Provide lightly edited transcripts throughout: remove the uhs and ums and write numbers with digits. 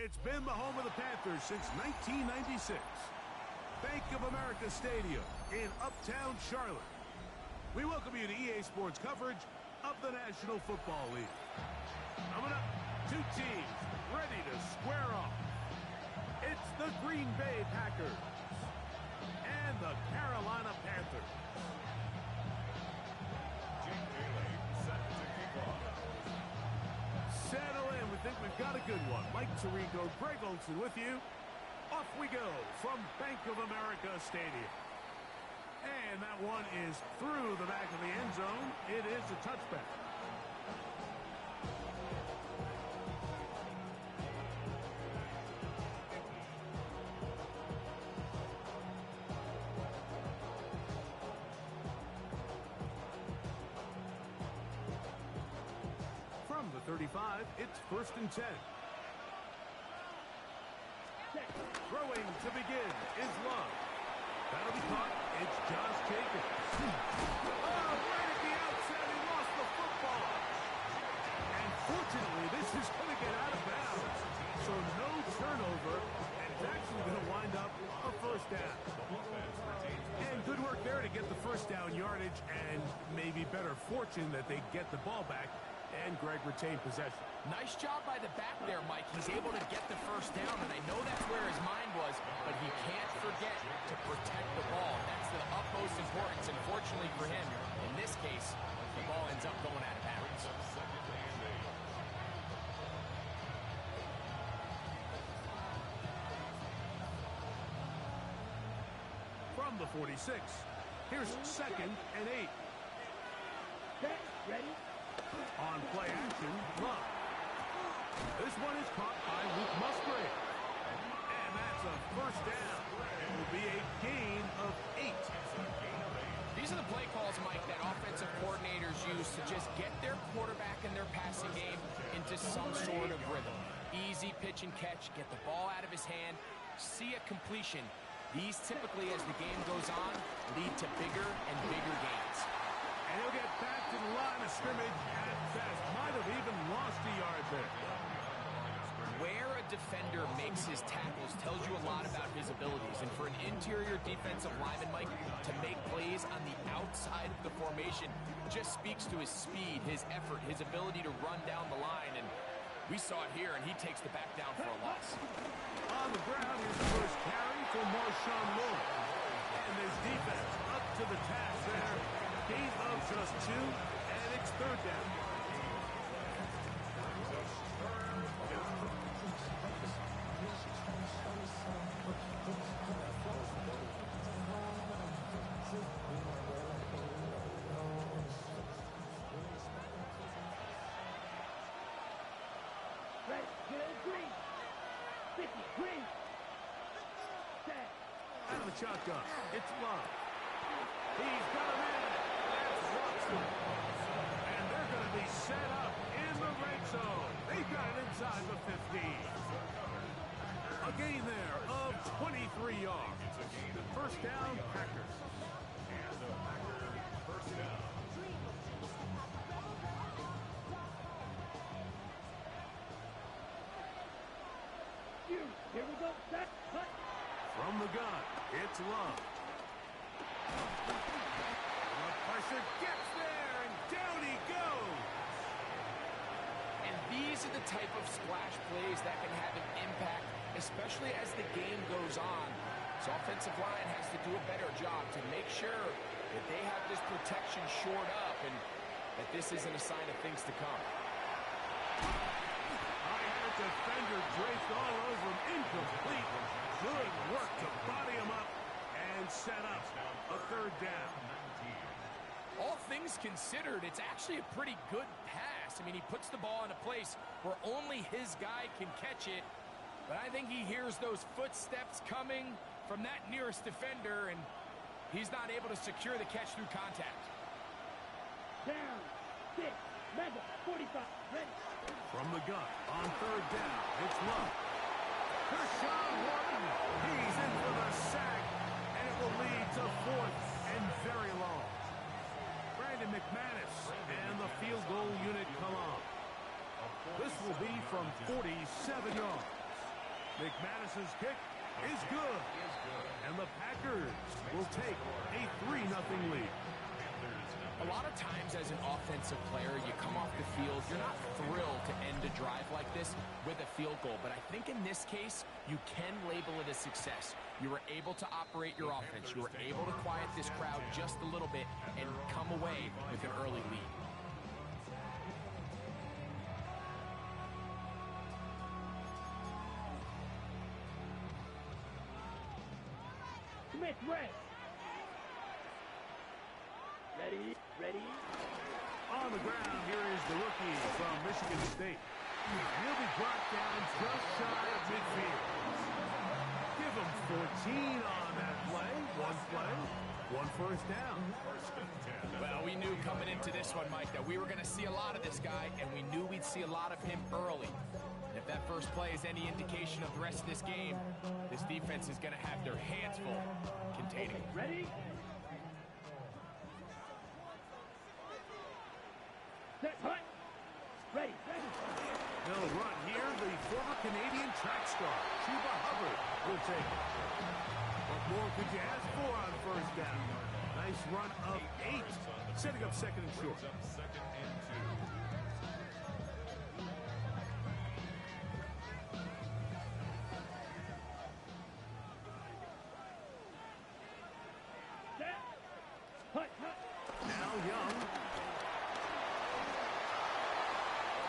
It's been the home of the Panthers since 1996. Bank of America Stadium in Uptown Charlotte. We welcome you to EA Sports coverage of the National Football League. Coming up, two teams ready to square off. It's the Green Bay Packers and the Carolina Panthers. Settle in. We think we've got a good one. Mike Tirico, Greg Olson with you. Off we go from Bank of America Stadium. And that one is through the back of the end zone. It is a touchback. From the 35, it's 1st and 10. Throwing to begin is Love. That'll be caught. It's Josh Jacobs. Oh, right at the outset, he lost the football. And fortunately, this is going to get out of bounds. So no turnover, and it's actually going to wind up a first down. And good work there to get the first down yardage, and maybe better fortune that they get the ball back and Greg retained possession. Nice job by the back there, Mike. He's able to get the first down, and I know that's where his mind was, but he can't forget to protect the ball. That's the utmost importance, and fortunately for him, in this case, the ball ends up going out of bounds. From the 46, here's 2nd and 8. Ready? On play action, Love. This one is caught by Luke Musgrave. And that's a first down. It will be a gain of 8. These are the play calls, Mike, that offensive coordinators use to just get their quarterback and their passing game into some sort of rhythm. Easy pitch and catch, get the ball out of his hand, see a completion. These typically, as the game goes on, lead to bigger and bigger gains. And he'll get back to the line of scrimmage at best. Might have even lost a yard there. Where a defender makes his tackles tells you a lot about his abilities. And for an interior defensive lineman, Mike, to make plays on the outside of the formation just speaks to his speed, his effort, his ability to run down the line. And we saw it here, and he takes the back down for a loss. On the ground, here's the first carry for Marshawn Lewis. And his defense up to the task there. Gain of just 2, and it's 3rd down. Right, good, green. 50, green. Set. Out of the shotgun, it's Love. He's got a man. And they're going to be set up in the red zone. They've got it inside the 15. A gain there of 23 yards. First down, Packers. Here we go. Set. Cut. From the gun, it's Love. Pressure gets there, and down he goes. And these are the type of splash plays that can have an impact, especially as the game goes on. So offensive line has to do a better job to make sure that they have this protection shored up and that this isn't a sign of things to come. High-head defender draped all over him, incomplete. Good work to body him up and set up a 3rd down. All things considered, it's actually a pretty good pass. I mean, he puts the ball in a place where only his guy can catch it. But I think he hears those footsteps coming from that nearest defender, and he's not able to secure the catch through contact. Down. 6. Mega. 45. Ready. From the gun, on 3rd down, it's Love. Kershawn Wharton, he's in for the sack, and it will lead to 4th and very long. Brandon McManus and the field goal unit come on. This will be from 47 yards. McManus's kick is good. And the Packers will take a 3-0 lead. A lot of times as an offensive player, you come off the field, you're not thrilled to end a drive like this with a field goal. But I think in this case, you can label it a success. You were able to operate your offense. You were able to quiet this crowd just a little bit and come away with an early lead. Smith, red. Ready, ready. On the ground, here is the rookie from Michigan State. He'll be brought down just shy of midfield. Give him 14 on that play. One first down. Well, we knew coming into this one, Mike, that we were going to see a lot of this guy, and we knew we'd see a lot of him early. And if that first play is any indication of the rest of this game, this defense is going to have their hands full containing him. Ready? Set, hut. Ready, ready. They'll run here. The former Canadian track star, Chuba Hubbard, will take it. What more could you ask for on first down? Nice run of 8, setting up second and short. Set. Hut, hut. Now Young.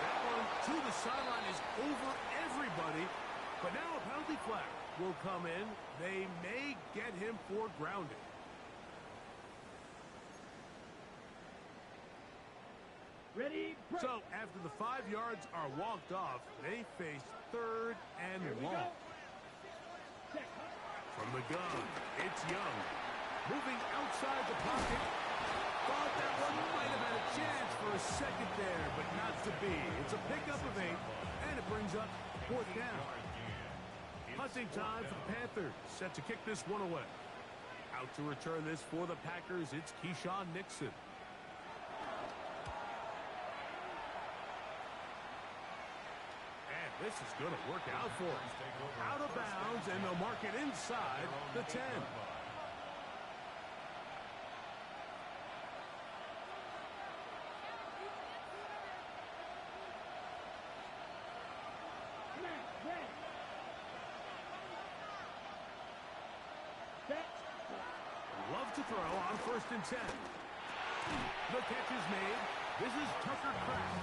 That one to the sideline is over everybody. But now a penalty flag will come in. They may get him for grounding. Ready, break. So after the 5 yards are walked off, they face 3rd and Here we long. go. Set, hut. From the gun, it's Young. Moving outside the pocket. Thought that one might have had a chance for a second there, but not to be. It's a pickup of 8, and it brings up 4th down. Hunting time for the Panthers, set to kick this one away. Out to return this for the Packers, it's Keyshawn Nixon. And this is going to work out for him. Out of bounds, and they'll mark it inside the 10. Snap, red. Set. Love to throw on 1st and 10. The catch is made. This is Tucker Kraft.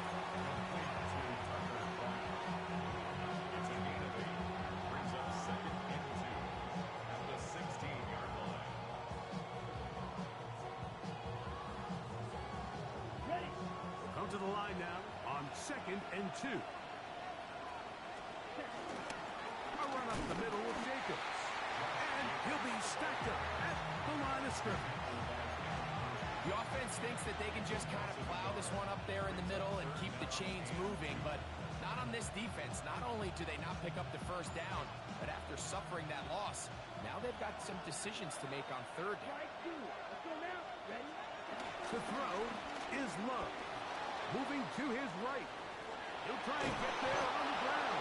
Ready. Come to the line now on 2nd and 2. A run up the middle with Jacobs. And he'll be stacked up at the line of scrimmage. The offense thinks that they can just kind of plow this one up there in the middle and keep the chains moving, but not on this defense. Not only do they not pick up the first down, but after suffering that loss, now they've got some decisions to make on 3rd down. Strike 2. Let's go now. Ready? To throw is Love. Moving to his right. He'll try and get there on the ground.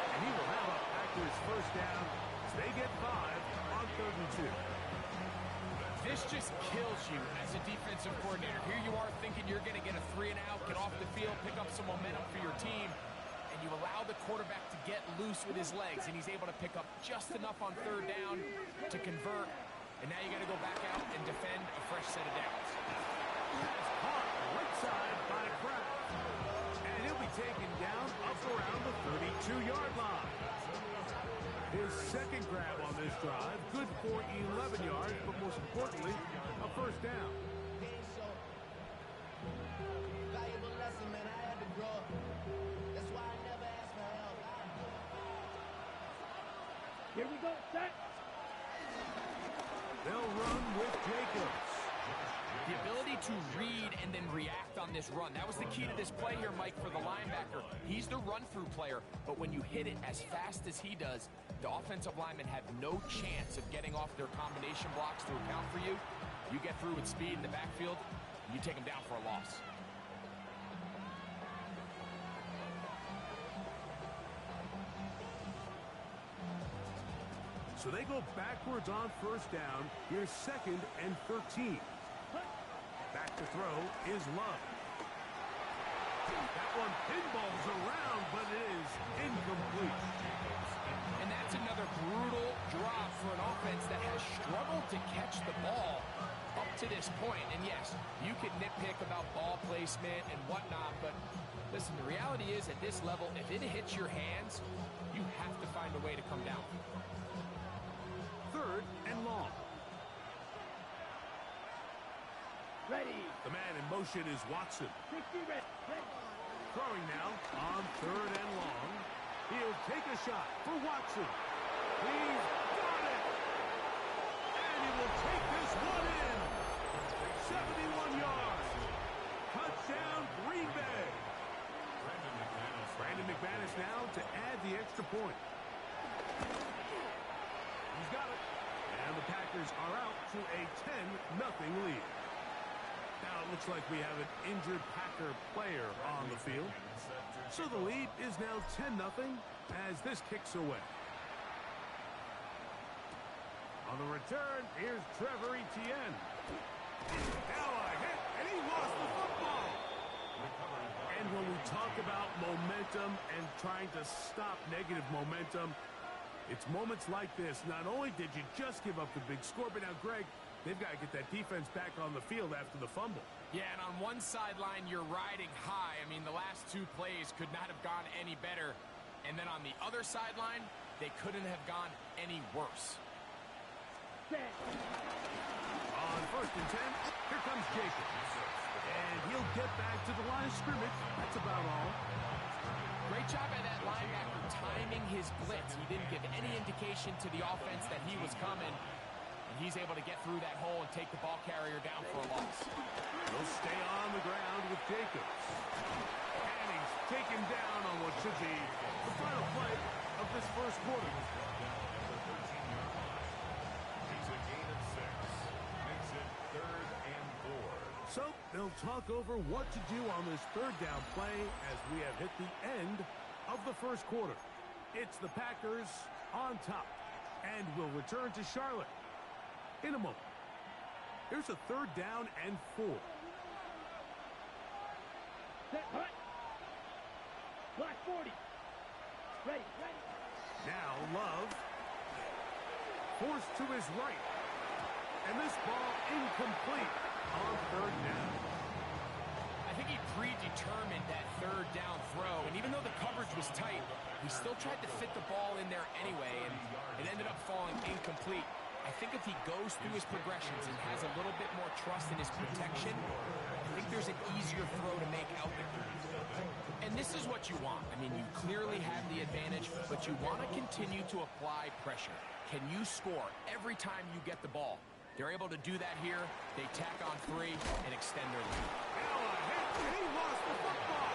And he will have a Packers first down as they get 5 on 3rd and 2. This just kills you as a defensive coordinator. Here you are thinking you're going to get a 3-and-out, get off the field, pick up some momentum for your team, and you allow the quarterback to get loose with his legs, and he's able to pick up just enough on 3rd down to convert, and now you got to go back out and defend a fresh set of downs. That's caught right side by Kraft. And he'll be taken down up around the 32-yard line. His second grab on this drive, good for 11 yards, but most importantly, a first down. Valuable lesson, man. I had to grow up. That's why I never asked for help. Here we go. Set. They'll run with Jacobs. The ability to read and then react on this run. That was the key to this play here, Mike, for the linebacker. He's the run-through player, but when you hit it as fast as he does, the offensive linemen have no chance of getting off their combination blocks to account for you. You get through with speed in the backfield, you take them down for a loss. So they go backwards on first down. Here's 2nd and 13. Back to throw is Love. That one pinballs around, but it is incomplete. And that's another brutal drop for an offense that has struggled to catch the ball up to this point. And yes, you can nitpick about ball placement and whatnot, but listen, the reality is at this level, if it hits your hands, you have to find a way to come down. 3rd and long. Ready. The man in motion is Watson. 60 ready. Throwing now on 3rd and long. He'll take a shot for Watson. He's got it. And he will take this one in. 71 yards. Touchdown, Green Bay. Brandon McManus now to add the extra point. He's got it. And the Packers are out to a 10-0 lead. Now it looks like we have an injured Packer player on the field. So the lead is now 10-0 as this kicks away. On the return, here's Trevor Etienne. Now a hit, and he lost the football. And when we talk about momentum and trying to stop negative momentum, it's moments like this. Not only did you just give up the big score, but now, Greg, they've got to get that defense back on the field after the fumble. Yeah, and on one sideline, you're riding high. I mean, the last 2 plays could not have gone any better. And then on the other sideline, they couldn't have gone any worse. Set. On 1st and 10, here comes Jacobs. And he'll get back to the line of scrimmage. That's about all. Great job by that linebacker timing his blitz. He didn't give any indication to the offense that he was coming. And he's able to get through that hole and take the ball carrier down for a loss. He'll stay on the ground with Jacobs. And he's taken down on what should be the final play of this first quarter. He's a gain of 6. Makes it 3rd and 4. So they'll talk over what to do on this 3rd down play as we have hit the end of the first quarter. It's the Packers on top, and we'll return to Charlotte in a moment. Here's a 3rd down and 4. Set. Hut. Block 40. Ready. Now Love forced to his right, and this ball incomplete on 3rd down. I think he predetermined that 3rd down throw, and even though the coverage was tight, he still tried to fit the ball in there anyway, and it ended up falling incomplete. I think if he goes through his progressions and has a little bit more trust in his protection, I think there's an easier throw to make out there. And this is what you want. I mean, you clearly have the advantage, but you want to continue to apply pressure. Can you score every time you get the ball? They're able to do that here. They tack on 3 and extend their lead. Now a hit, and he lost the football.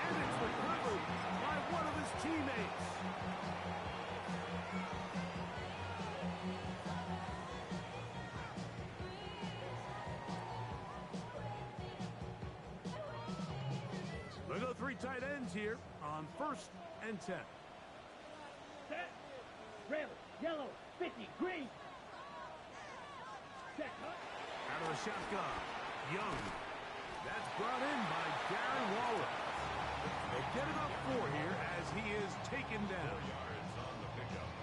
And it's recovered by one of his teammates. We'll go 3 tight ends here on 1st and 10. Set. Red. Yellow. 50. Green. Set. Hut. Out of the shotgun, Young. That's brought in by Darren Waller. They'll get about 4 here as he is taken down.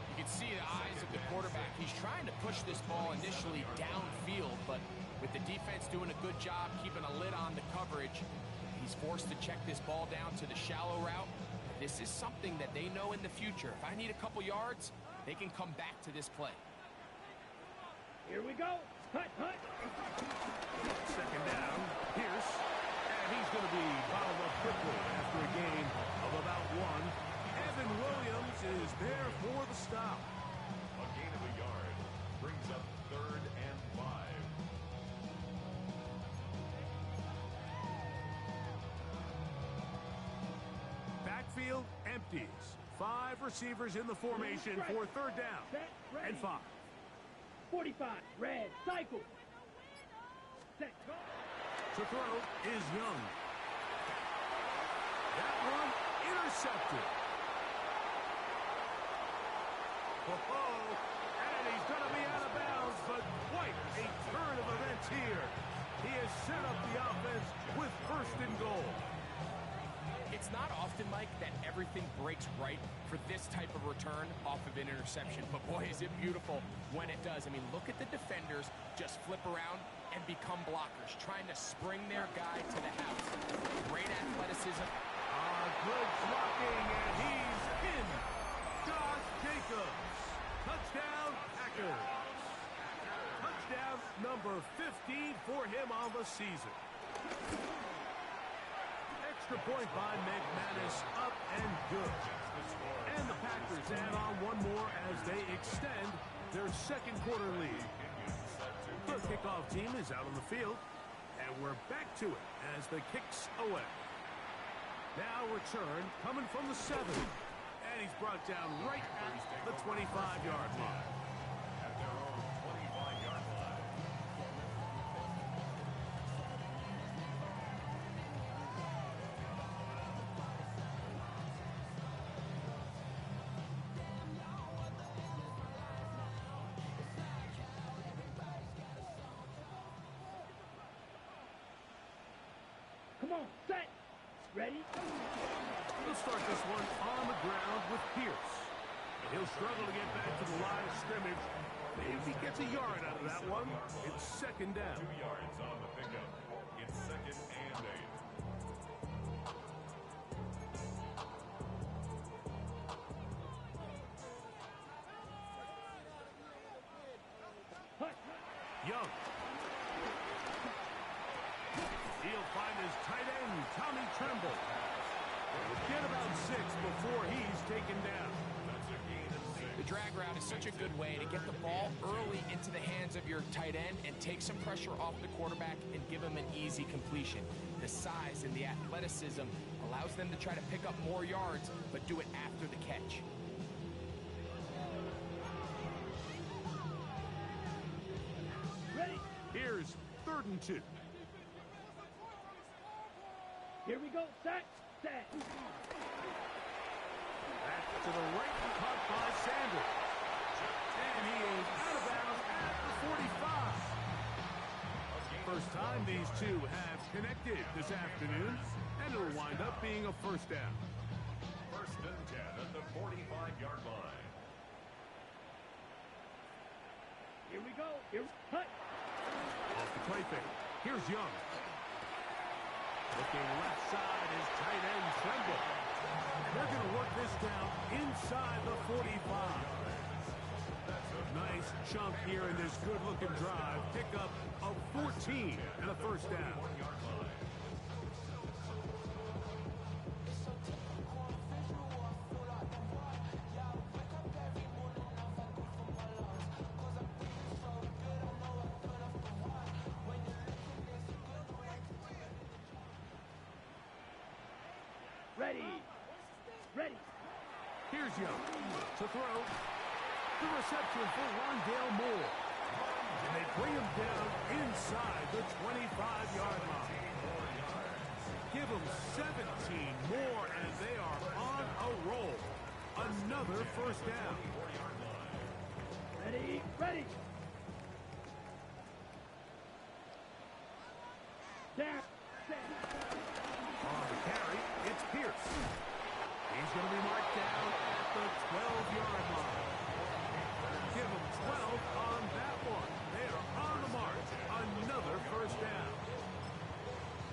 You can see the eyes of the quarterback. He's trying to push this ball initially downfield, but with the defense doing a good job keeping a lid on the coverage, he's forced to check this ball down to the shallow route. This is something that they know in the future. If I need a couple yards, they can come back to this play. Here we go. Hut. 2nd down, Pierce. And he's going to be bottled up quickly after a gain of about 1. Evan Williams is there for the stop. A gain of a yard brings up 3rd and 5. Backfield empties. 5 receivers in the formation for 3rd down and 5. 45. Red. Cycle. Set. Go. To throw is Young. That one intercepted. Oh, and he's going to be out of bounds, but quite a turn of events here. He has set up the offense with first and goal. It's not often, Mike, that everything breaks right for this type of return off of an interception. But boy, is it beautiful when it does. I mean, look at the defenders just flip around and become blockers, trying to spring their guy to the house. Great athleticism. Good blocking, and he's in. Josh Jacobs. Touchdown, Packers. Touchdown number 15 for him on the season. Extra point by McManus, up and good. And the Packers add on one more as they extend their second quarter lead. The kickoff team is out on the field, and we're back to it as the kicks away. Now return coming from the 7, and he's brought down right at the 25-yard line. At their own 25-yard line. Come on, set. Ready? We'll start this one on the ground with Pierce. And he'll struggle to get back to the line of scrimmage. Maybe he gets a yard out of that one. It's second down. 2 yards on the pickup. It's second and 8. Hut. Young. He'll find his tight end, Tommy Tremble. He'll get about 6 before he's taken down. That's a gain of 6. The drag route is such a good way to get the ball early into the hands of your tight end and take some pressure off the quarterback and give him an easy completion. The size and the athleticism allows them to try to pick up more yards, but do it after the catch. Ready? Here's 3rd and 2. Here we go. Set. Set. Back to the right, caught by Sanders. And he is out of bounds at the 45. First time these two have connected this afternoon, and it'll wind up being a first down. First and 10 at the 45-yard line. Here we go. Here. Hut. Off the play fake. Here's Young. Looking left side is tight end Tremble. They're going to work this down inside the 45. Nice chunk here in this good-looking drive. Pick up of 14 and a first down. Ready. Ready. Here's Young to throw. The reception for Rondale Moore. And they bring him down inside the 25-yard line. Give them 17 more, and they are on a roll. Another first down. Ready. Ready. Down. Set. On the carry, it's Pierce. He's going to be marked down at the 12-yard line. Give him 12 on that one. They are on the march. Another first down.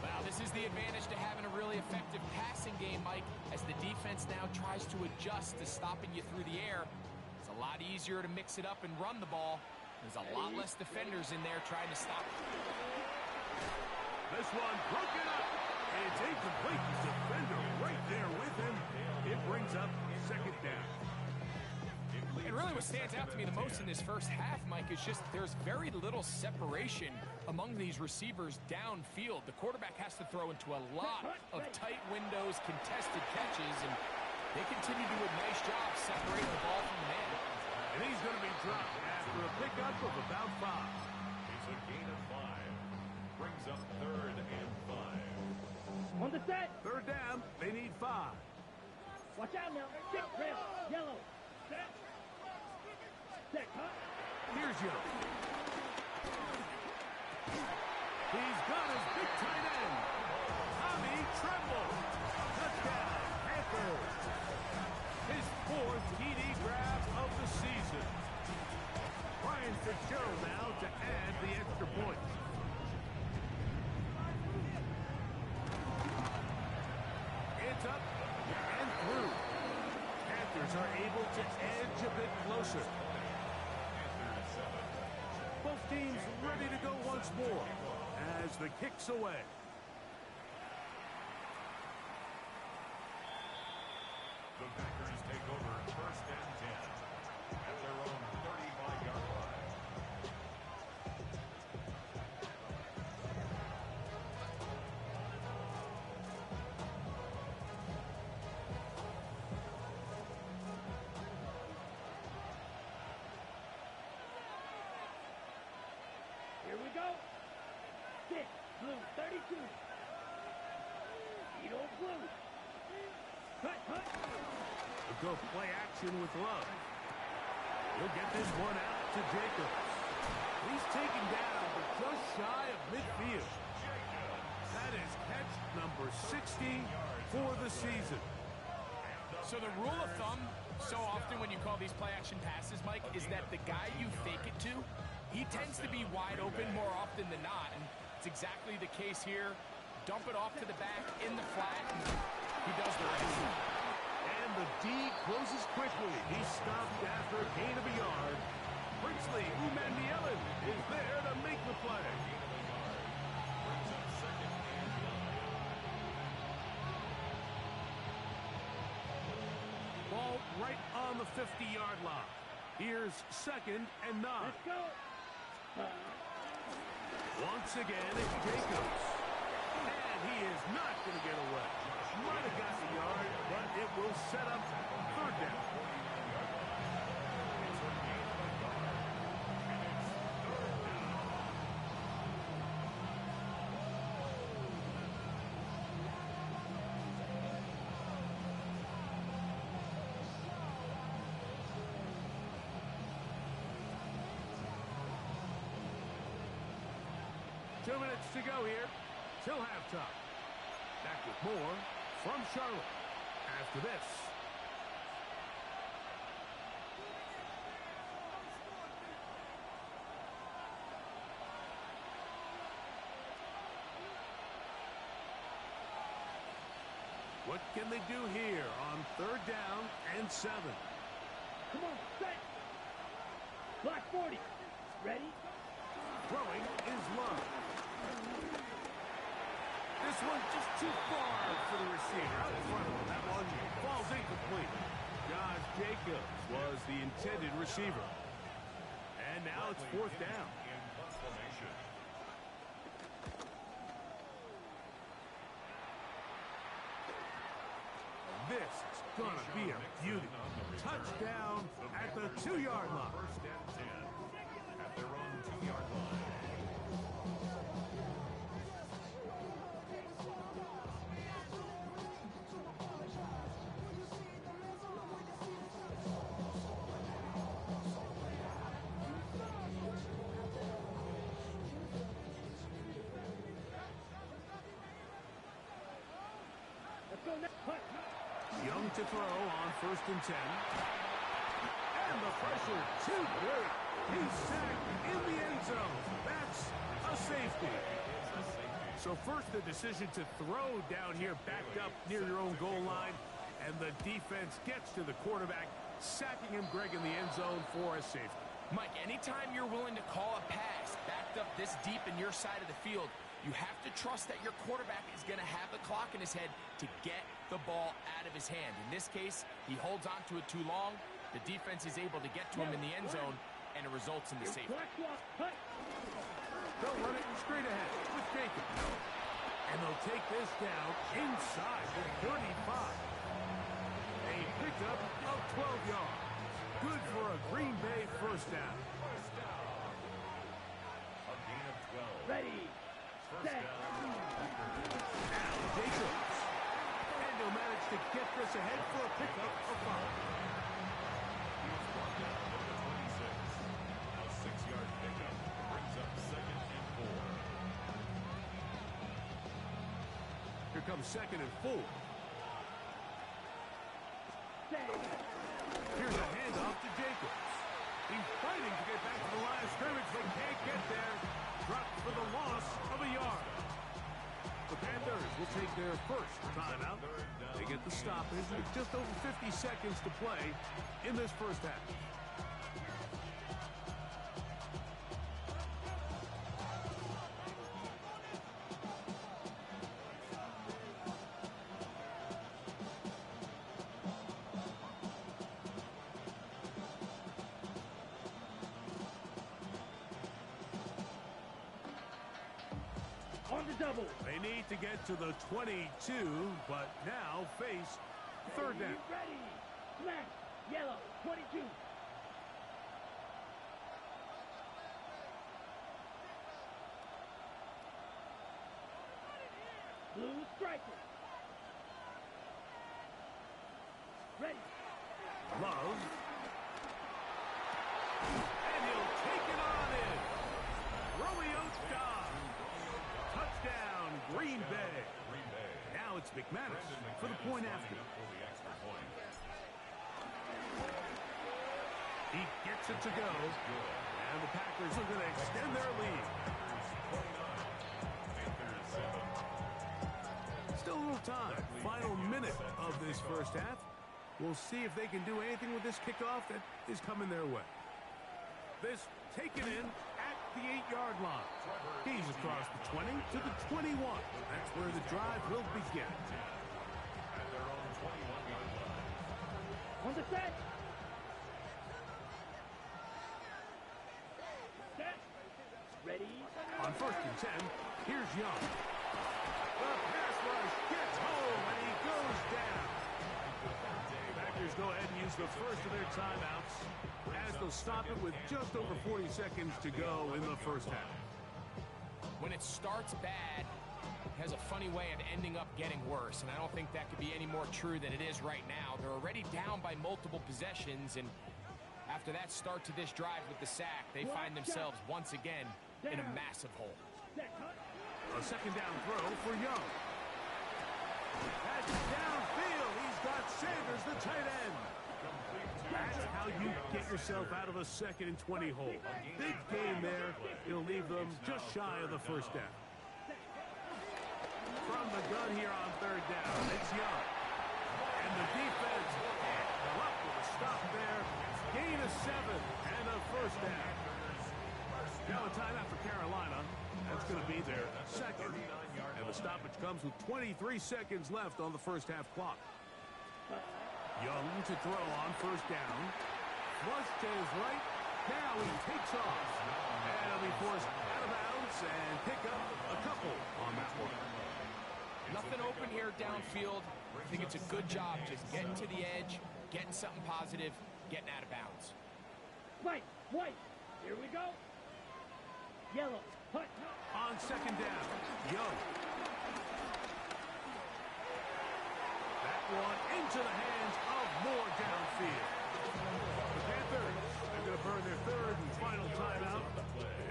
Wow, this is the advantage to having a really effective passing game, Mike, as the defense now tries to adjust to stopping you through the air. It's a lot easier to mix it up and run the ball. There's a lot less defenders in there trying to stop it. This one broken up. It's incomplete. Defender right there with him. It brings up second down. And really what stands out to me the most in this first half, Mike, is just there's very little separation among these receivers downfield. The quarterback has to throw into a lot of tight windows, contested catches, and they continue to do a nice job separating the ball from the man. And he's going to be dropped after a pickup of about 5. It's a gain of 5. Brings up 3rd and 5. On the set. 3rd down. They need 5. Watch out now. Stick, rail, yellow. Set. set, cut. Here's Young. He's got his big tight end. Tommy Tremble. Touchdown, Panthers. His 4th TD grab of the season. Brian Fitzgerald now to add the extra point. It's up and through. Panthers are able to edge a bit closer. Both teams ready to go once more as the kick's away. The Packers take over 1st and 10 at their own 35-yard line. Here we go. 6, blue, 32. Edo blue. Cut, cut. A go play action with Love. He'll get this one out to Jacobs. He's taken down, but just shy of midfield. That is catch number 60 for the season. So the rule of thumb, so often when you call these play-action passes, Mike, is that the guy you fake it to, he tends to be wide open more often than not, and it's exactly the case here. Dump it off to the back in the flat, and he does the rest. And the D closes quickly. He's stopped after a gain of a yard. Princely Umandielen is there to make the play. Ball right on the 50-yard line. Here's 2nd and 9. Let's go. Once again, it's Jacobs. And he is not going to get away. Might have got the yard, but it will set up 3rd down. Two minutes to go here till halftime. Back with more from Charlotte after this. What can they do here on 3rd down and 7? Come on, set. Block 40. Ready? Throwing is Love. This one just too far for the receiver. Out in front of him. That one falls incomplete. Josh Jacobs was the intended receiver. And now it's 4th down. In punt formation. This is going to be a beauty. Touchdown at the 2-yard line. 1st and 10 at their own 2-yard line. Let's go next. Cut. Young to throw on 1st and 10. And the pressure too great. He's sacked in the end zone. That's a safety. So first the decision to throw down here backed up near your own goal line. And the defense gets to the quarterback, sacking him, Greg, in the end zone for a safety. Mike, anytime you're willing to call a pass backed up this deep in your side of the field, you have to trust that your quarterback is going to have the clock in his head to get the ball out of his hand. In this case, he holds on to it too long. The defense is able to get to him in the end zone, and it results in the safety. They'll run it straight ahead with Jacobs. And they'll take this down inside the 35. A pickup of 12 yards. Good for a Green Bay 1st down. A gain of 12. Ready. 1st Set. down. Now Jacobs. And he'll manage to get this ahead for a pickup of 5. He's brought down at the 26. comes 2nd and 4. Here's a handoff to Jacobs. He's fighting to get back to the line of scrimmage, but can't get there. Dropped for the loss of a yard. The Panthers will take their first timeout. They get the stoppage with just over 50 seconds to play in this first half. On the double. They need to get to the 22, but now face 3rd down. Ready. Smash. Yellow. 22. Blue striker. Ready. Love. And he'll take it on in. Romeo Dobbs. Touchdown, Green Bay. Now it's McManus for the point after. He gets it to go. And the Packers are going to extend their lead. Still a little time. Final minute of this first half. We'll see if they can do anything with this kickoff that is coming their way. This taken in at the 8-yard line. He's across the 20 to the 21. That's where the drive will begin. At their own 21-yard line. On the set. Set. Ready. On 1st and 10, here's Young. The pass rush gets home, and he goes down. Packers go ahead and use the first of their timeouts as they'll stop it with just over 40 seconds to go in the first half. When it starts bad, it has a funny way of ending up getting worse, and I don't think that could be any more true than it is right now. They're already down by multiple possessions, and after that start to this drive with the sack, they find themselves once again in a massive hole. A 2nd down throw for Young. That's downfield. He's got Sanders, the tight end. That's how you get yourself out of a 2nd and 20 hole. Big game there. It'll leave them just shy of the first down. From the gun here on 3rd down, it's Young. And the defense up with a stop there. Gain of 7 and a first down. Now a timeout for Carolina. That's going to be their 2nd. And the stoppage comes with 23 seconds left on the first half clock. Young to throw on 1st down. Flush to his right. Now he takes off. And he'll be forced out of bounds and pick up a couple on that one. Nothing open here downfield. I think it's a good job just getting to the edge, getting something positive, getting out of bounds. White. White. Here we go. Yellow. Hut. On 2nd down, Young. That one into the hands of Moore downfield. The Panthers are going to burn their 3rd and final timeout,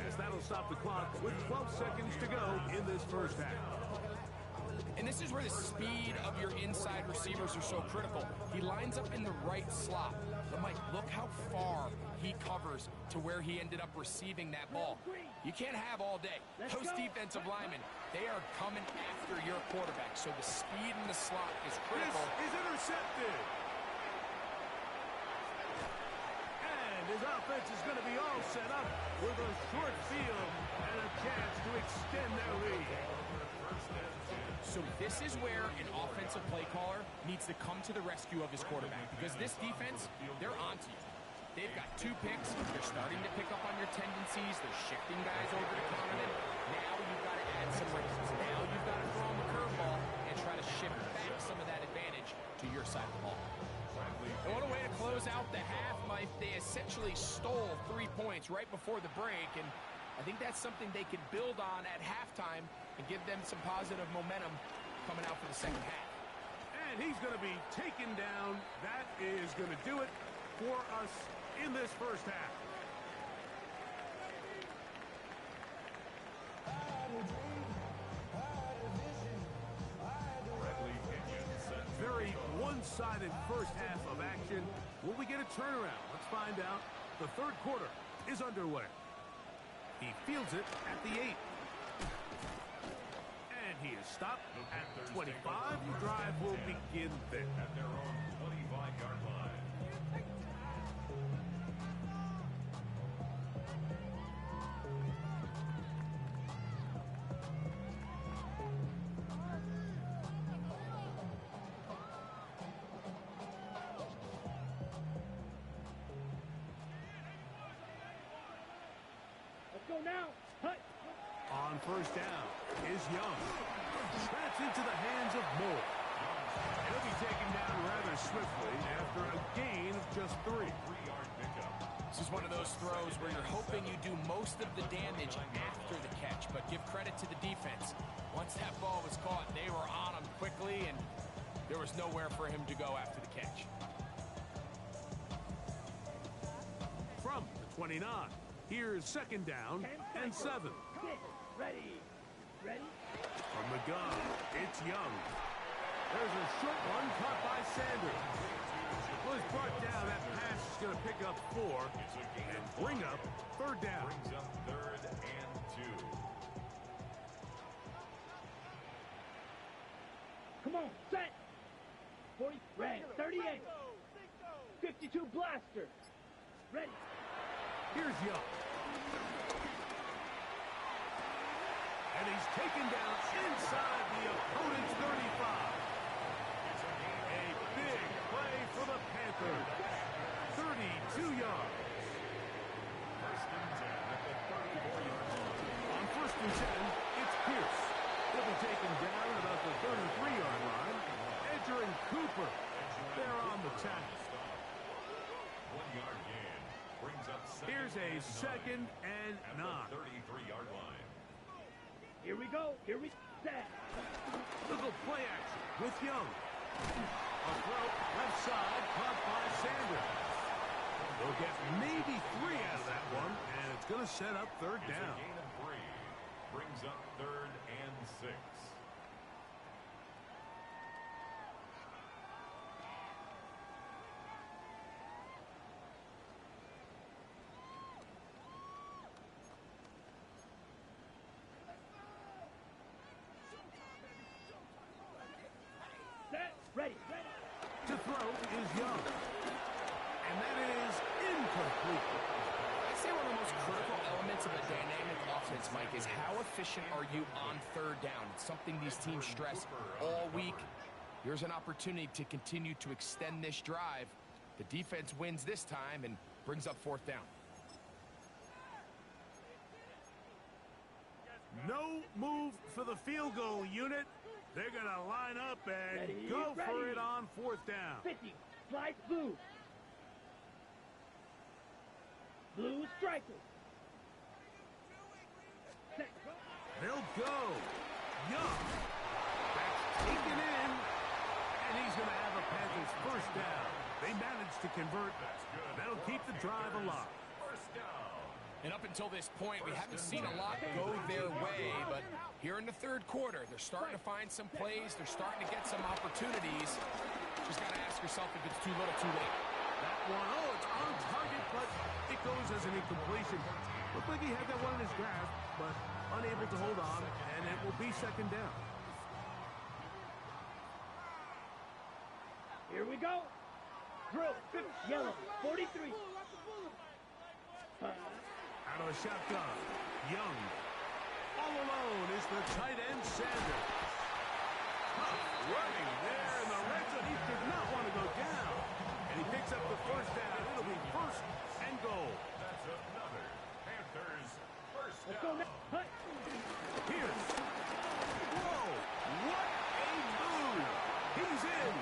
as that'll stop the clock with 12 seconds to go in this first half. And this is where the speed of your inside receivers are so critical. He lines up in the right slot. But Mike, look how far he covers to where he ended up receiving that ball. You can't have all day. Those defensive linemen, they are coming after your quarterback. So the speed in the slot is critical. This is intercepted. And his offense is going to be all set up with a short field and a chance to extend their lead. So this is where an offensive play caller needs to come to the rescue of his quarterback, because this defense, they're onto you. They've got 2 picks. They're starting to pick up on your tendencies. They're shifting guys over to counter them. Now you've got to add some wrinkles. Now you've got to throw on the curveball and try to shift back some of that advantage to your side of the ball. And what a way to close out the half, Mike. They essentially stole 3 points right before the break, and I think that's something they can build on at halftime and give them some positive momentum coming out for the second half. And he's going to be taken down. That is going to do it for us in this first half. one-sided first half of action. Will we get a turnaround? Let's find out. The third quarter is underway. He fields it at the 8. And he is stopped at the 25. The drive will begin there. At their own 25-yard line. Let's go now. Hut. On first down is Young. That's into the hands of Moore. He'll be taken down rather swiftly after a gain of just 3. 3-yard pickup. This is one of those throws where you're hoping you do most of the damage after the catch, but give credit to the defense. Once that ball was caught, they were on him quickly, and there was nowhere for him to go after the catch. From the 29, here's second down and 7. Sit. Ready. Ready. From the gun, it's Young. There's a short one caught by Sanders. Was brought down. That pass is going to pick up 4 and bring up third down. Brings up 3rd and 2. Come on. Set. 40. Red. 38. 52 blaster. Ready. Here's Young. And he's taken down inside the opponent's 35. A big play for the Panthers. 32 yards. First and 10 at the 34-yard line. On first and 10, it's Pierce. He'll be taken down at about the 33-yard line. Edger and Cooper, they're on the tackle. 1-yard gain. Brings up Here's a second and 9. 33-yard line. Here we go. Here we set. Little play action with Young. A throw left side caught by Sanders. They'll get maybe 3 out of that one, and it's going to set up third It's down. a gain of 3. Brings up 3rd and 6. Set. Ready. Ready. To throw is Young. And that is incomplete. I'd say one of the most critical elements of a dynamic offense, Mike, is how efficient are you on third down? It's something these teams stress all week. Here's an opportunity to continue to extend this drive. The defense wins this time and brings up fourth down. No move for the field goal unit. They're going to line up and Ready, go for ready. it on fourth down. 50. Slice blue. Blue striker. Set. Go. They'll go. Young. That's taken in. And he's going to have a Panthers first down. They managed to convert. That'll keep the drive alive. First down. And up until this point, we haven't seen a lot go their way, but here in the third quarter, they're starting to find some plays. They're starting to get some opportunities. Just got to ask yourself if it's too little, too late. That one, it's on target, but it goes as an incompletion. Looked like he had that one in his grasp, but unable to hold on, and it will be second down. Here we go. Drill. 50. Yellow. 43. Out of the shotgun, Young. All alone is the tight end, Sanders. Tough running there in the red zone. He did not want to go down. And he picks up the first down. It'll be first and goal. That's another Panthers first Let's go down. now. Hut. Pierce. Whoa, what a move. He's in.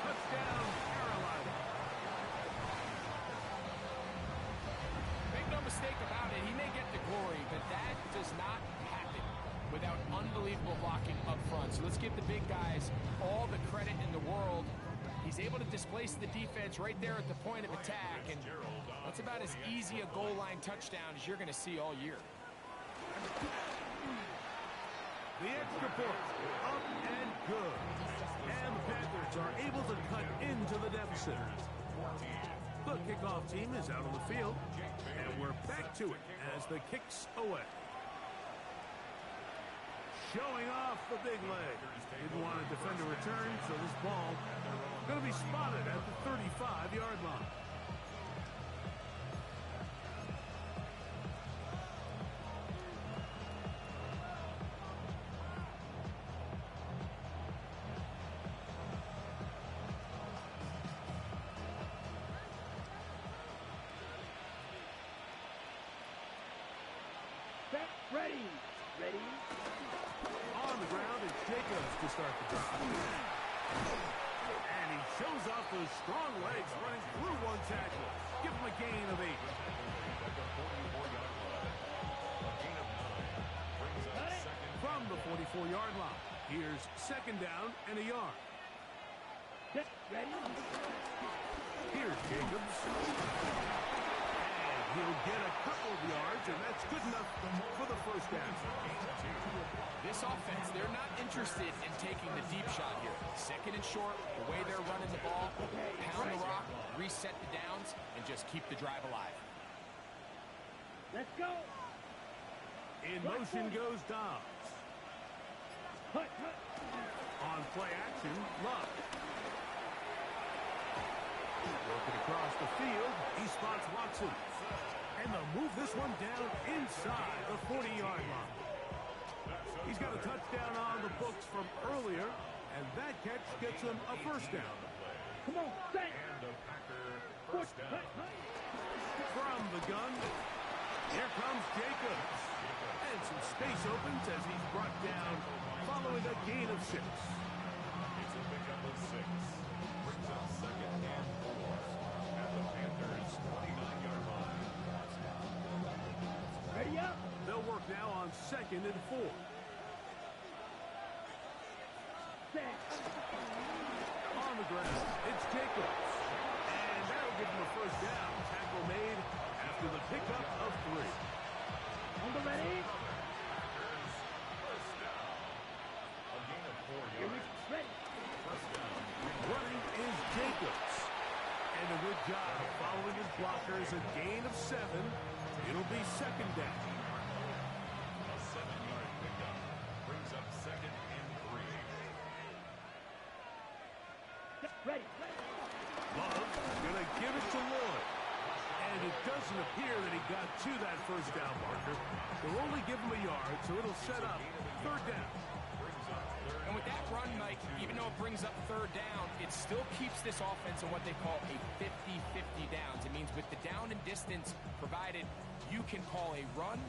Touchdown, Carolina. Make no mistake about it, he may get the glory, but that does not happen without unbelievable blocking up front. So let's give the big guys all the credit in the world. He's able to displace the defense right there at the point of attack, and that's about as easy a goal line touchdown as you're going to see all year. The extra point, up and good. And the Panthers are able to cut into the deficit. The kickoff team is out on the field, and we're back to it as the kick's away. Showing off the big leg. Didn't want to defend a return, so this ball going to be spotted at the 35-yard line. Ready. Ready. On the ground, it's Jacobs to start the drive. And he shows off those strong legs running through one tackle. Give him a gain of 8. From the 44-yard line, here's second down and a yard. Ready. Here's Jacobs. He'll get a couple of yards, and that's good enough for the first down. This offense, they're not interested in taking the deep shot here. Second and short, the way they're running the ball, pound the rock, reset the downs, and just keep the drive alive. Let's go. In motion goes Dobbs. On play action, Love. Working across the field, he spots Watson. And they'll move this one down inside the 40-yard line. He's got a touchdown on the books from earlier, and that catch gets him a first down. Come on, set. And a Packer first down. From the gun, here comes Jacobs. And some space opens as he's brought down following a gain of 6. It's a pickup of 6. Brings up second and 4 at the Panthers' 29-yard line. Ready up. They'll work now on second and 4. Set. On the ground, it's Jacobs. And that'll give him a first down. Tackle made after the pickup of 3. On the ready. First down. A gain of 4 yards. Ready. First down. Running is Jacobs. And a good job following his blockers. A gain of 7. It'll be second down. A 7-yard pickup. Brings up second and 3. Ready. Love gonna give it to Lloyd. And it doesn't appear that he got to that first down marker. They'll only give him a yard, so it'll set up third down. And with that run, Mike, even though it brings up third down, it still keeps this offense in what they call a 50-50 downs. It means with the down and distance provided, you can call a run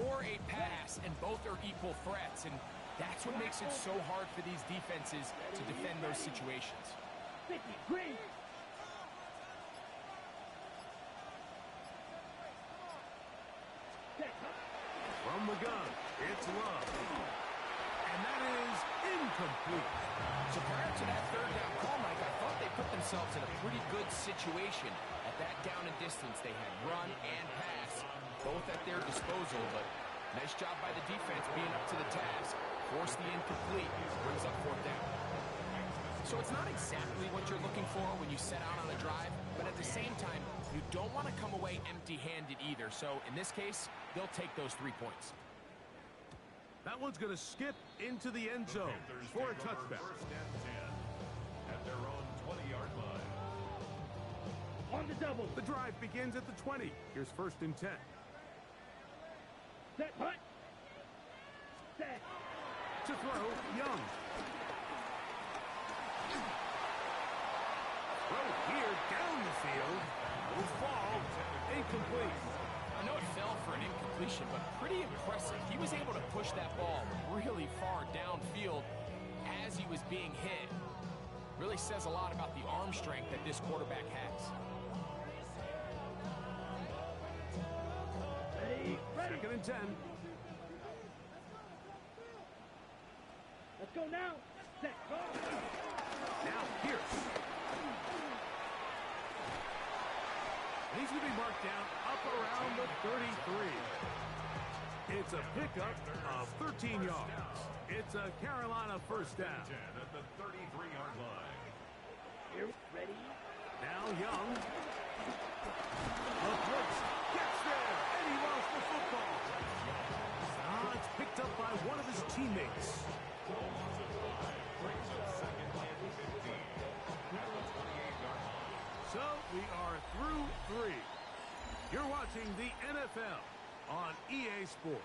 or a pass, and both are equal threats. And that's what makes it so hard for these defenses to defend those situations. 50, green. From the gun, it's Love. And that is incomplete. So prior to that third down call, Mike, I thought they put themselves in a pretty good situation. At that down and distance, they had run and pass, both at their disposal, but nice job by the defense being up to the task. Force the incomplete, brings up fourth down. So it's not exactly what you're looking for when you set out on a drive, but at the same time, you don't want to come away empty-handed either. So in this case, they'll take those 3 points. That one's going to skip into the end zone for a touchdown. First and 10 at their own 20-yard line. On the double. The drive begins at the 20. Here's first and 10. Set, punt. Set. To throw, Young. Throw here down the field. Will fall. Incomplete. I know it fell for an incompletion, but pretty impressive. He was able to push that ball really far downfield as he was being hit. Really says a lot about the arm strength that this quarterback has. Ready. Ready. Second and 10. Let's go now. Set, go. Now Pierce. He's going to be marked down up around the 33. It's It's a pickup of 13 yards. It's a Carolina first down. 10 at the 33-yard line. Here, ready. Now Young. A blitz gets there, and he lost the football. It's picked up by one of his teammates. So we are through 3. You're watching the NFL on EA Sports.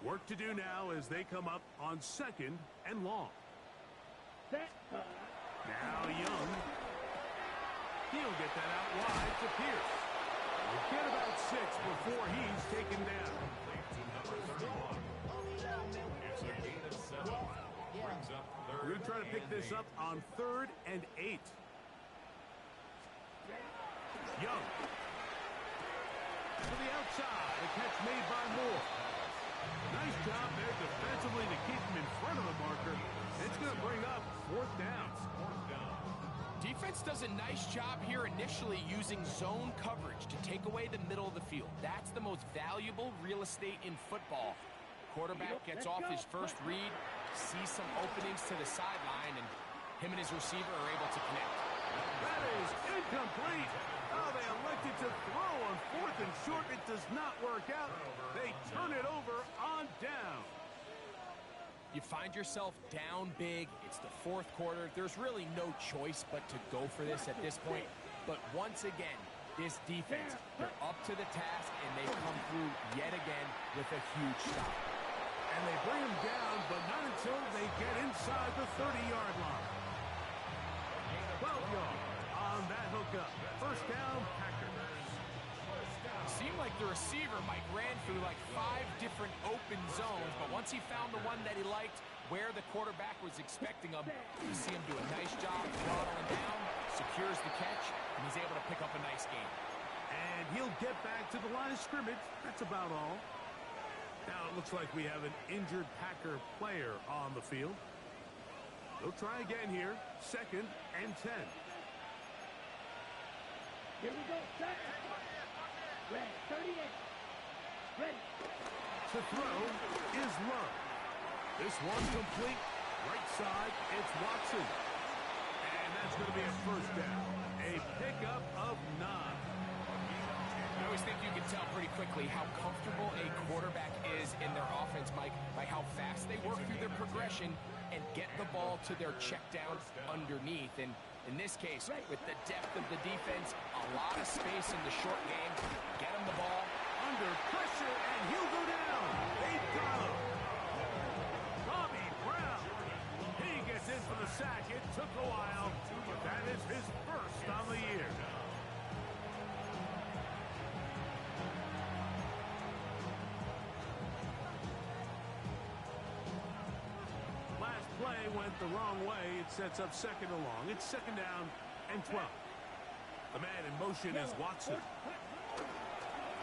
Work to do now as they come up on 2nd and long. Set. Now Young. He'll get that out wide to Pierce. We'll get about 6 before he's taken down. It's a gain of 7. Brings up We're going to try to pick this up on 3rd and 8. Young. To the outside. A catch made by Moore. Nice job there defensively to keep him in front of the marker. It's going to bring up 4th down. Defense does a nice job here initially using zone coverage to take away the middle of the field. That's the most valuable real estate in football. Quarterback gets off his first read, sees some openings to the sideline, and him and his receiver are able to connect. That is incomplete. Oh, they elected to throw on 4th and short. It does not work out. They turn it over on down. You find yourself down big. It's the 4th quarter. There's really no choice but to go for this at this point. But once again, this defense, they're up to the task, and they come through yet again with a huge stop. And they bring him down, but not until they get inside the 30-yard line. 12 yards on that hookup. First down, Packers. It seemed like the receiver, Mike, ran through like 5 different open zones, but once he found the one that he liked, where the quarterback was expecting him, you see him do a nice job throttling down, secures the catch, and he's able to pick up a nice gain. And he'll get back to the line of scrimmage. That's about all. Now it looks like we have an injured Packer player on the field. They'll try again here. 2nd and 10. Here we go. Set. Ready. 38. Ready. To throw is Love. This one complete. Right side, it's Watson. And that's going to be a first down. A pickup of 9. I always think you can tell pretty quickly how comfortable a quarterback is in their offense, Mike, by how fast they work through their progression and get the ball to their check down underneath. And in this case, with the depth of the defense, a lot of space in the short game, get him the ball. Under pressure, and he'll go down. They got him. Bobby Brown. He gets in for the sack. It took a while, but that is his first on the year. Last play went the wrong way. It sets up 2nd and long. It's 2nd down and 12. The man in motion is Watson.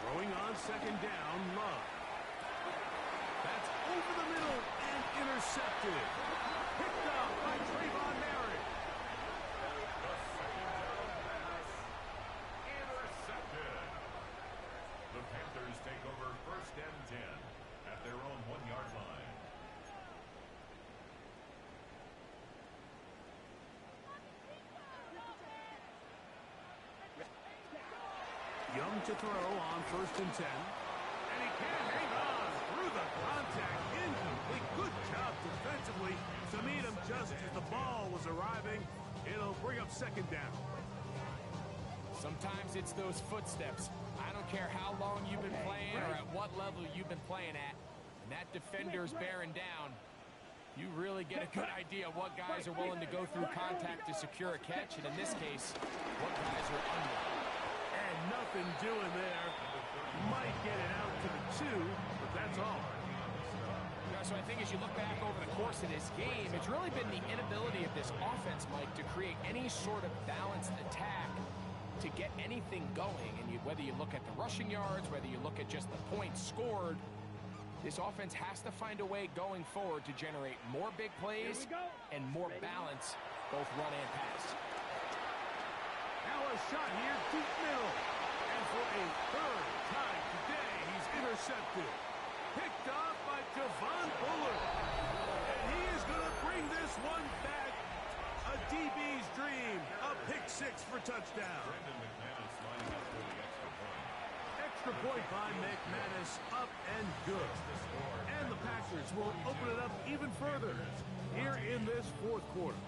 Throwing on 2nd down, Love. That's over the middle and intercepted. Picked up by Trayvon Merritt. The 2nd down pass. Intercepted. The Panthers take over 1st and 10 at their own 1-yard line. Young to throw on 1st and 10. And he can't hang on through the contact. Incomplete. Good job defensively to meet him just as the ball was arriving. It'll bring up 2nd down. Sometimes it's those footsteps. I don't care how long you've been playing or at what level you've been playing at. And that defender's bearing down. You really get a good idea of what guys are willing to go through contact to secure a catch. And in this case, what guys are under. And nothing doing there. Might get it out to the 2, but that's all. So I think as you look back over the course of this game, it's really been the inability of this offense, Mike, to create any sort of balanced attack to get anything going. And whether you look at the rushing yards, whether you look at just the points scored, this offense has to find a way going forward to generate more big plays and more balance, both run and pass. Now a shot here, deep middle. touchdown. Brandon McManus lining up for the extra point. Extra point by McManus, up and good. And the Packers will open it up even further here in this fourth quarter.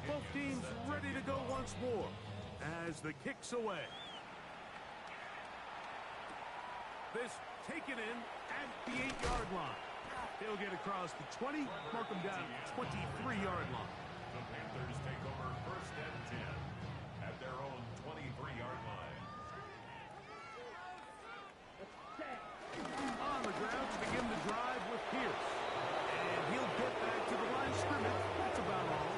Both teams ready to go once more as the kick's away. This taken in at the 8-yard line. He'll get across the 20, mark him down 23-yard line. The Panthers take over first and 10 at their own 23-yard line. On the ground to begin the drive with Pierce. And he'll get back to the line of scrimmage. That's about all.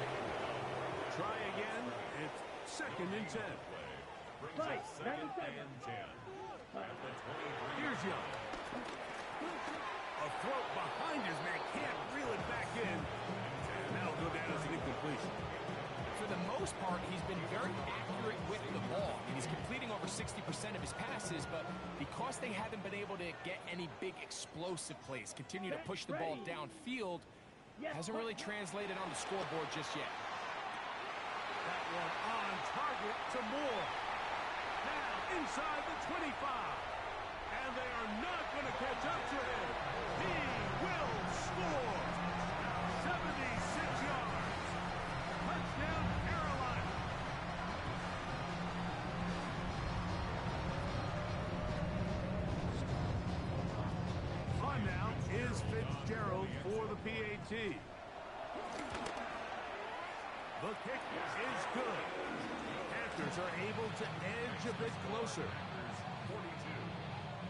Try again. It's second and 10. Brings Right, us second 97. and 10 at the 23. Here's Young. A throw behind his man. Can't reel it back in. And that'll go down as an incompletion. For the most part, he's been very accurate with the ball. I mean, he's completing over 60% of his passes, but because they haven't been able to get any big explosive plays, continue to push the ball downfield, hasn't really translated on the scoreboard just yet. That one on target to Moore. Now inside the 25. And they are not going to catch up to him. He will score. 76 yards. Touchdown, Carolina. On now is Fitzgerald for the PAT. The kick is good. Panthers are able to edge a bit closer. 42.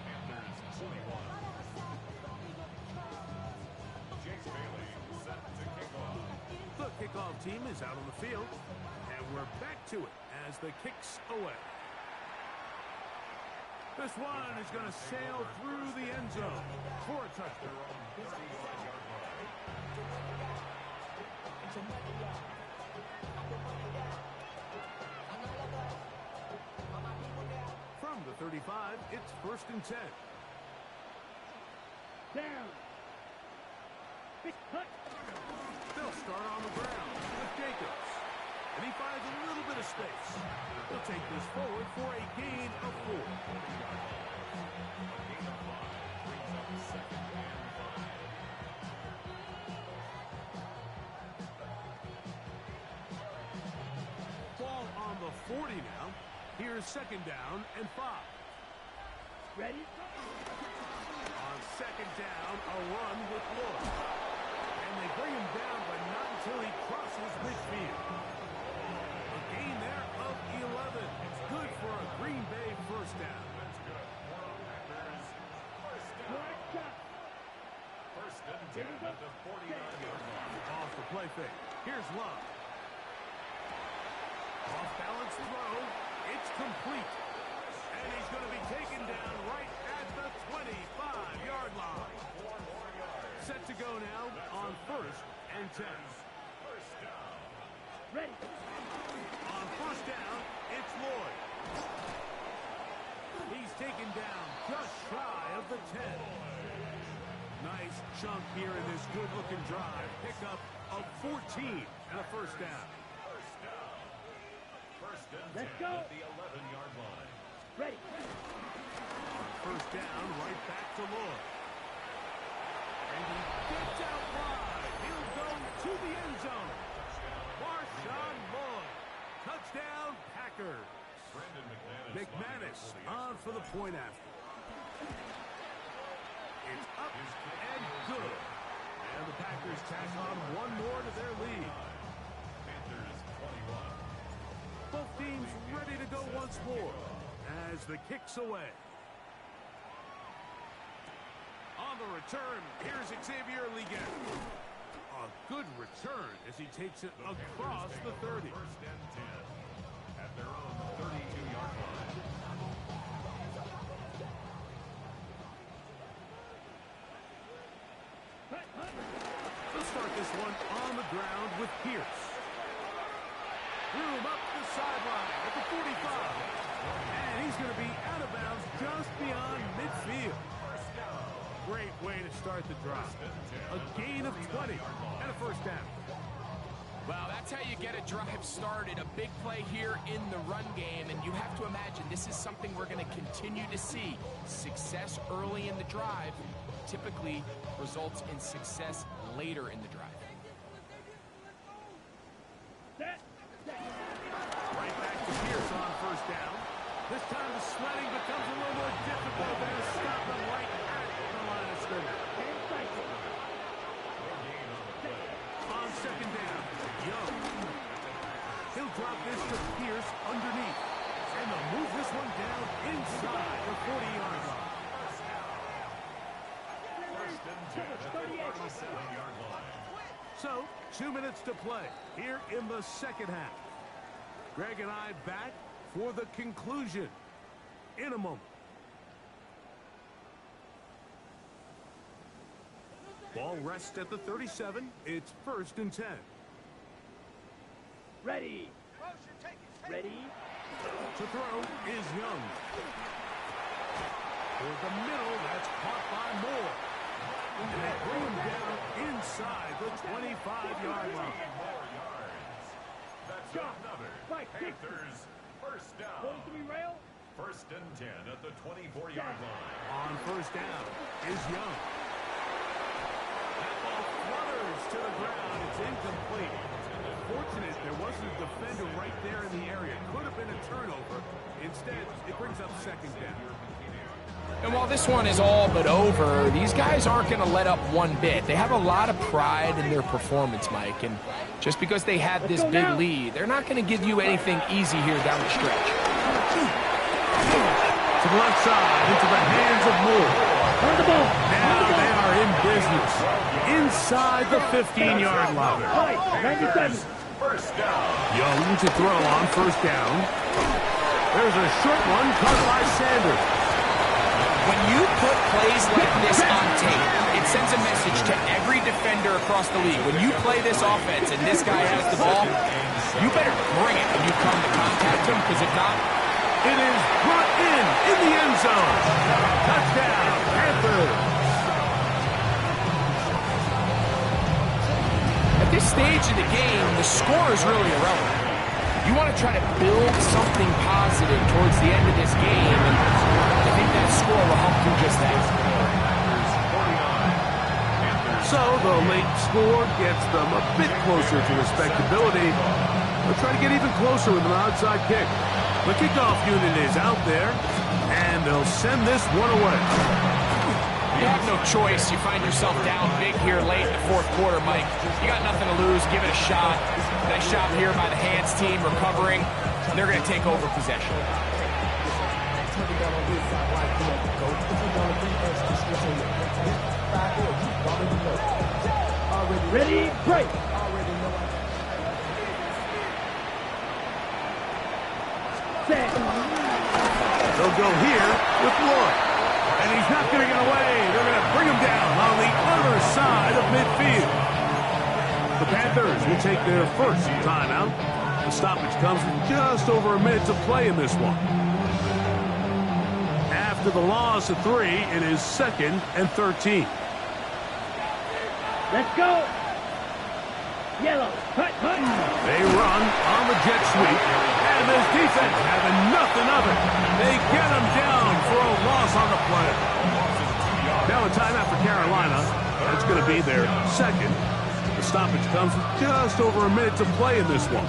Panthers 21. Chase Bailey set to kick off. The kickoff team is out on the field, and we're back to it as the kick's away. This one is going to sail through the end zone for a touchdown. From the 35, it's first and 10. Down. Big cut. They'll start on the ground with Jacobs. And he finds a little bit of space. He'll take this forward for a gain of 4. Gain of 5 brings up second and 5. Ball on the 40 now. Here's second down and 5. Ready? On second down, a run with Lloyd. And they bring him down, but not until he crosses midfield. A gain there of 11. It's good for a Green Bay first down. That's good. More on Packers. Short shot. First and 10 at the 49-yard line. Off the play fake. Here's Love. Off balance throw. It's complete. And he's going to be taken down right at the 25-yard line. 4 more yards. Set to go now on first and 10. First down. Ready. On first down, it's Lloyd. He's taken down just shy of the 10. Nice chunk here in this good-looking drive. Pickup of 14 and a first down. First down. First and 10 Let's go. at the 11-yard line. Ready. First down, right back to Lloyd. And he gets out wide. He'll go to the end zone. Marshawn Lloyd. Touchdown, Packers. Brandon McManus on for the point after. It's up and good. And the Packers tack on one more to their lead. Panthers 21. Both teams ready to go once more as the kick's away. On the return, here's Xavier Liggett. A good return as he takes it across the 30. First and 10 at their own 32-yard line. They'll start this one on the ground with Pierce. Room up the sideline at the 45. And he's going to be out of bounds just beyond midfield. Great way to start the drive. A gain of 20 and a first down. Well, that's how you get a drive started. A big play here in the run game, and you have to imagine this is something we're going to continue to see. Success early in the drive typically results in success later in the drive. Right back to Pierce on first down. This time the sledding becomes a little more difficult. They're going to stop them right at the line of scrimmage. On second down, Young. He'll drop this to Pierce underneath. And they'll move this one down inside the 40-yard line. First and 10 at the 37-yard line. So, 2 minutes to play here in the second half. Greg and I back for the conclusion in a moment. Ball rests at the 37. It's first and 10. Ready. Ready. To throw is Young. For the middle, that's caught by Moore. And they bring him down inside the 25-yard line. More yards. That's another Panthers first down. First and 10 at the 24-yard line. On first down is Young. That ball flutters to the ground. It's incomplete. Fortunate there wasn't a defender right there in the area. Could have been a turnover. Instead, it brings up second down. And while this one is all but over, these guys aren't going to let up one bit. They have a lot of pride in their performance, Mike. And just because they had this big lead, they're not going to give you anything easy here down the stretch. To the left side, into the hands of Moore. Now they are in business. Inside the 15-yard line. First down. Young to throw on first down. There's a short one caught by Sanders. When you put plays like this on tape, it sends a message to every defender across the league. When you play this offense and this guy has the ball, you better bring it when you come to contact him, because if not, it is brought in the end zone. Touchdown, Panthers. At this stage of the game, the score is really irrelevant. You want to try to build something positive towards the end of this game, and I think that score will help do just that. So the late score gets them a bit closer to respectability. They'll try to get even closer with an onside kick. The kickoff unit is out there, and they'll send this one away. You have no choice. You find yourself down big here late in the fourth quarter, Mike. You got nothing to lose. Give it a shot. Nice shot here by the hands team recovering. They're going to take over possession. Ready, break. They'll go here with Lloyd. And he's not going to get away. They're going to bring him down on the other side of midfield. The Panthers will take their first timeout. The stoppage comes with just over a minute to play in this one. After the loss of 3, it is 2nd and 13. Let's go. Yellow. Cut. They run on the jet sweep. And this defense having nothing of it. They get him down for a loss on the play. Now a timeout for Carolina. That's going to be their second. The stoppage comes with just over a minute to play in this one.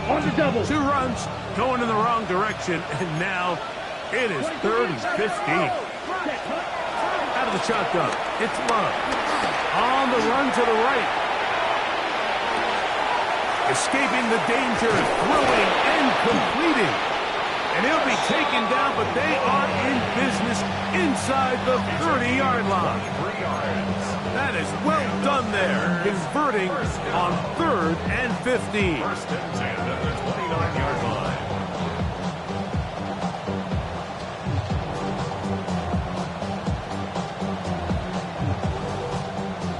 On the double. 2 runs going in the wrong direction. And now it is 3rd and 15. Out of the shotgun, it's Love. On the run to the right. Escaping the danger, throwing and completing. And he'll be taken down, but they are in business inside the 30-yard line. 3 yards. That is well done there, converting on 3rd and 15. First and 10 at the 29-yard line.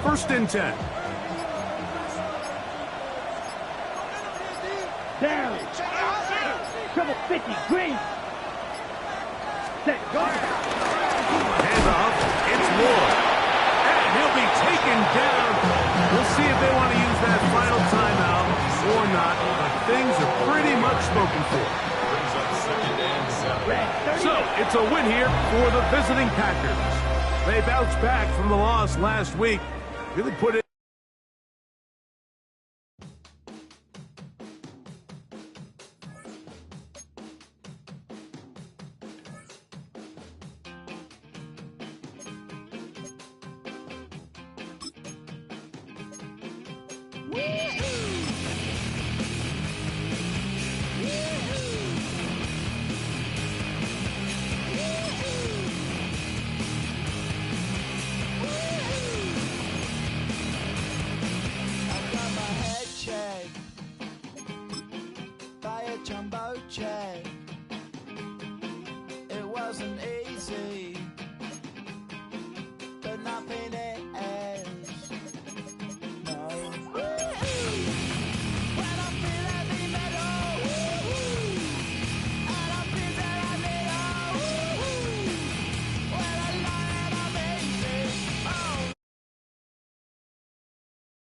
First and 10. Down. Trouble 50. Green. Set. Guard. Hands off. It's Moore. second down. We'll see if they want to use that final timeout or not. But things are pretty much spoken for. Brings up 2nd and 7. So, it's a win here for the visiting Packers. They bounced back from the loss last week. Really put it